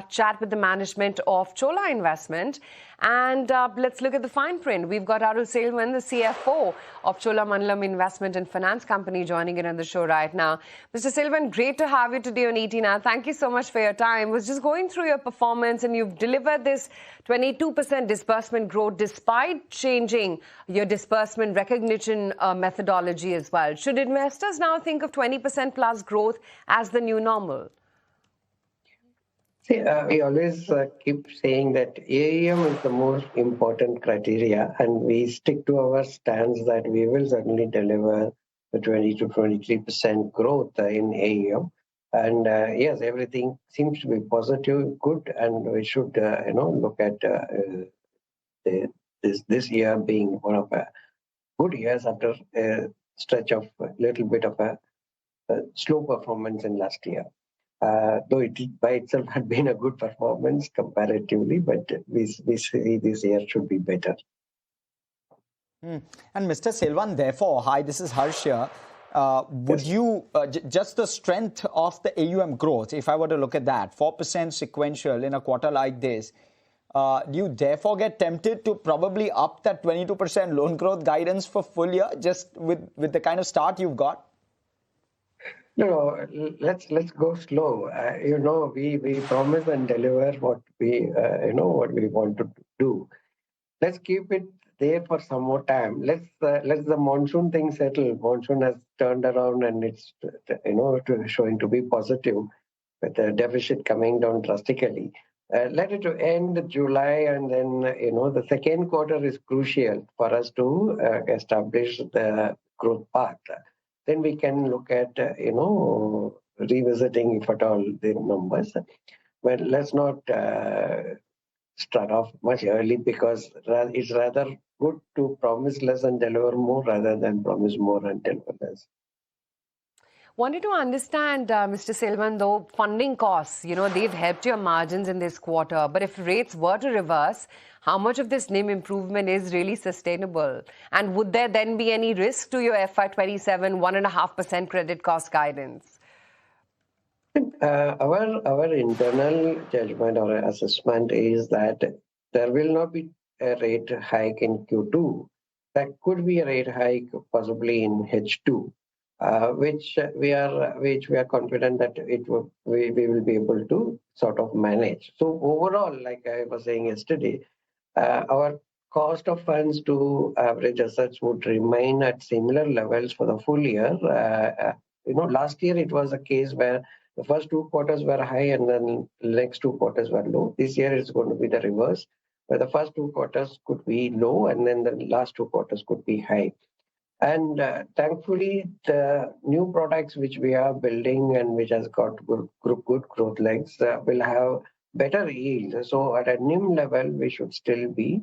chat with the management of Chola Investment. And let's look at the fine print. We've got Arul Selvan, the CFO of Cholamandalam Investment and Finance Company, joining in on the show right now. Mr. Selvan, great to have you today on ET. Thank you so much for your time. I was just going through your performance, and you've delivered this 22% disbursement growth despite changing your disbursement recognition methodology as well. Should investors now think of 20% plus growth as the new normal? See, we always keep saying that AUM is the most important criteria, and we stick to our stance that we will certainly deliver the 20 to 23% growth in AUM. And yes, everything seems to be positive, good, and we should, look at this year being one of a good years after a stretch of a little bit of a slow performance in last year. Though it by itself had been a good performance comparatively, but we see this year should be better. And Mr. Selvan, therefore, hi, this is Harsh here. Would you, just the strength of the AUM growth, if I were to look at that, 4% sequential in a quarter like this, do you therefore get tempted to probably up that 22% loan growth guidance for full year, just with the kind of start you've got? No, let's go slow. We promise and deliver what we want to do. Let's keep it there for some more time. Let's the monsoon thing settle. Monsoon has turned around and it's showing to be positive, with the deficit coming down drastically. Let it end July, and then the second quarter is crucial for us to establish the growth path. Then we can look at, revisiting, if at all, the numbers. But let's not start off much early, because it's rather good to promise less and deliver more rather than promise more and deliver less. Wanted to understand, Mr. Selvan, though, funding costs, they've helped your margins in this quarter. But if rates were to reverse, how much of this NIM improvement is really sustainable? And would there then be any risk to your FY27 1.5% credit cost guidance? Our internal judgment or assessment is that there will not be a rate hike in Q2. There could be a rate hike possibly in H2. Which we are confident that we will be able to sort of manage. So overall, like I was saying yesterday, our cost of funds to average assets would remain at similar levels for the full year. Last year it was a case where the first 2 quarters were high and then the next 2 quarters were low. This year it's going to be the reverse, where the first 2 quarters could be low and then the last 2 quarters could be high. And thankfully, the new products which we are building and which has got good growth legs will have better yield. So at a NIM level, we should still be,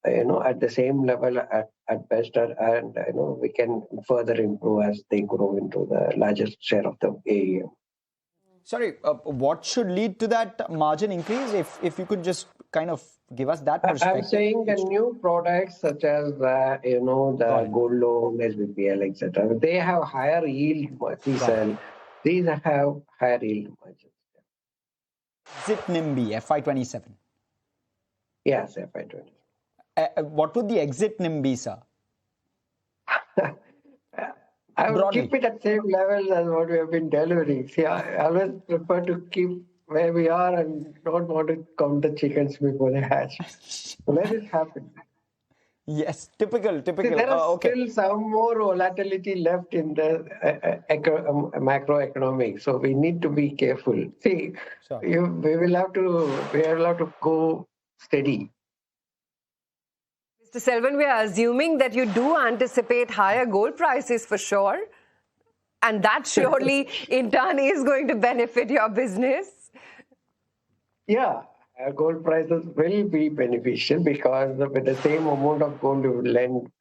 at the same level at best, and we can further improve as they grow into the largest share of the AUM. Sorry, what should lead to that margin increase? If you could just kind of give us that perspective. I'm saying the new products such as the gold loan, SBPL, etc. They have higher yield. These have higher yield margins. Exit NIMBY FY27. Yes, FY27. What would the exit NIMBY, sir? I would keep it at the same level as what we have been delivering. See, I always prefer to keep where we are and don't want to count the chickens before they hatch. Let it happen. Yes, typical. See, there is still some more volatility left in the macroeconomics, so we need to be careful. See, we will have to go steady. Mr. Selvan, we are assuming that you do anticipate higher gold prices for sure, and that surely in turn is going to benefit your business. Yeah, gold prices will be beneficial because with the same amount of gold we will lend,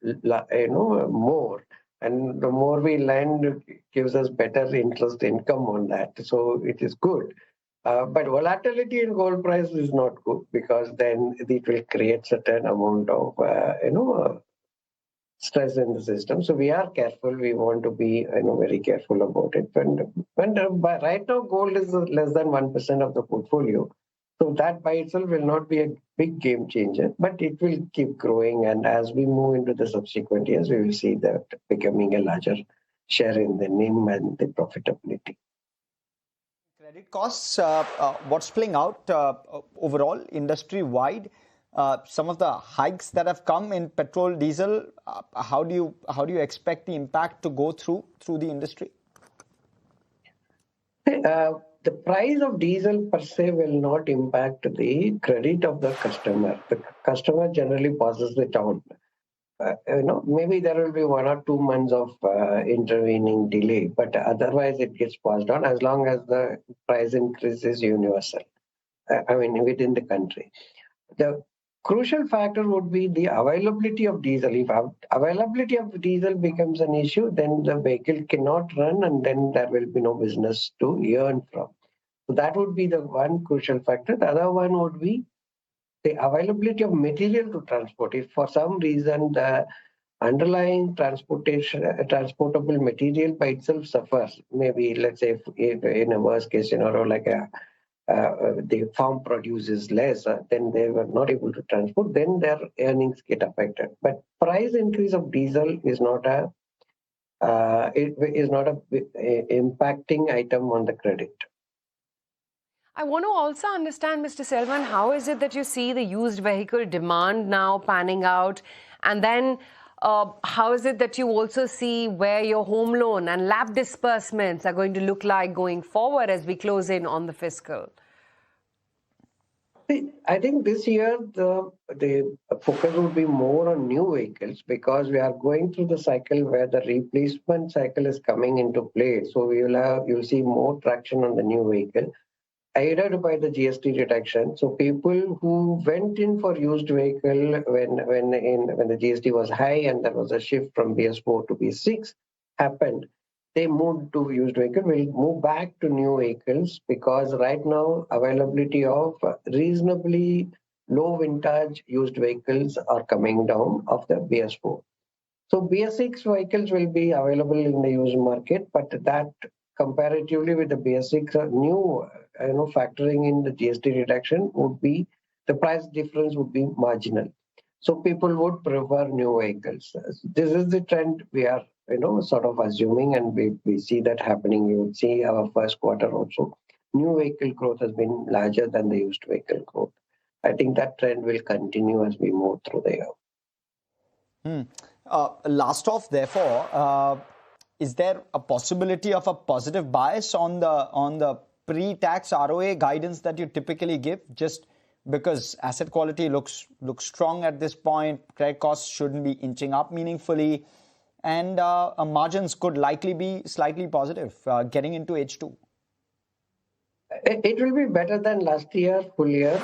more, and the more we lend, it gives us better interest income on that. So it is good. But volatility in gold price is not good, because then it will create certain amount of stress in the system. So we are careful. We want to be very careful about it. But right now gold is less than 1% of the portfolio. So that by itself will not be a big game changer, but it will keep growing. And as we move into the subsequent years, we will see that becoming a larger share in the NIM and the profitability. Credit costs, what's playing out overall, industry-wide? Some of the hikes that have come in petrol, diesel, how do you expect the impact to go through the industry? The price of diesel per se will not impact the credit of the customer. The customer generally passes it on. Maybe there will be 1 or 2 months of intervening delay, but otherwise it gets passed on as long as the price increase is universal. Within the country. The crucial factor would be the availability of diesel. If availability of diesel becomes an issue, then the vehicle cannot run, and then there will be no business to earn from. So that would be the one crucial factor. The other one would be the availability of material to transport. If for some reason the underlying transportable material by itself suffers, maybe let's say if in a worst case scenario like the farm produces less, then they were not able to transport, then their earnings get affected. But price increase of diesel is not a impacting item on the credit. I want to also understand, Mr. Selvan, how is it that you see the used vehicle demand now panning out? And then how is it that you also see where your home loan and LAP disbursements are going to look like going forward as we close in on the fiscal? I think this year the focus will be more on new vehicles because we are going through the cycle where the replacement cycle is coming into play. So you'll see more traction on the new vehicle, aided by the GST reduction. So people who went in for used vehicle when the GST was high and there was a shift from BS4 to BS6 happened, they moved to used vehicle. Will move back to new vehicles because right now availability of reasonably low vintage used vehicles are coming down of the BS4. So BS6 vehicles will be available in the used market, but that comparatively with the BS6 new, factoring in the GST reduction would be, the price difference would be marginal. So people would prefer new vehicles. This is the trend we are, sort of assuming, and we see that happening. You would see our first quarter also. New vehicle growth has been larger than the used vehicle growth. I think that trend will continue as we move through the year. Last off, therefore, is there a possibility of a positive bias on the pre-tax ROA guidance that you typically give? Just because asset quality looks strong at this point, credit costs shouldn't be inching up meaningfully, and margins could likely be slightly positive getting into H2. It will be better than last year full year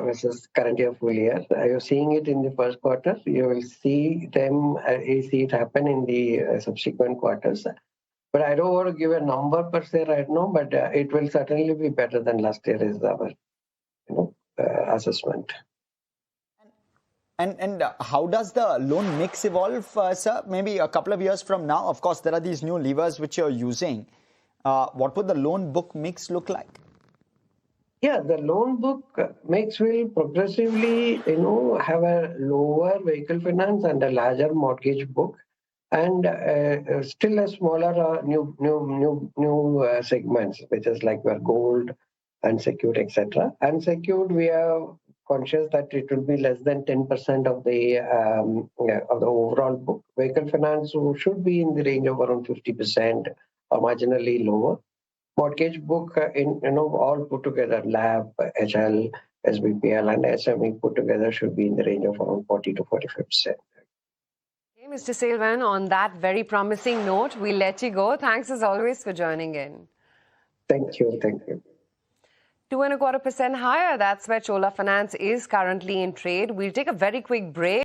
versus current year full year. You're seeing it in the first quarter. You will see it happen in the subsequent quarters. But I don't want to give a number per se right now, but it will certainly be better than last year is our assessment. And how does the loan mix evolve, sir? Maybe a couple of years from now, of course, there are these new levers which you're using. What would the loan book mix look like? Yeah, the loan book mix will progressively, have a lower vehicle finance and a larger mortgage book, and still a smaller new segments, which is like where gold, unsecured, etc. Unsecured, we are conscious that it will be less than 10% of the overall book. Vehicle finance should be in the range of around 50% or marginally lower. Mortgage book, all put together, LAP, HL, SBPL, and SME put together should be in the range of around 40 to 45%. Okay, Mr. Selvan, on that very promising note, we'll let you go. Thanks as always for joining in. Thank you. 2.25% higher. That's where Chola Finance is currently in trade. We'll take a very quick break.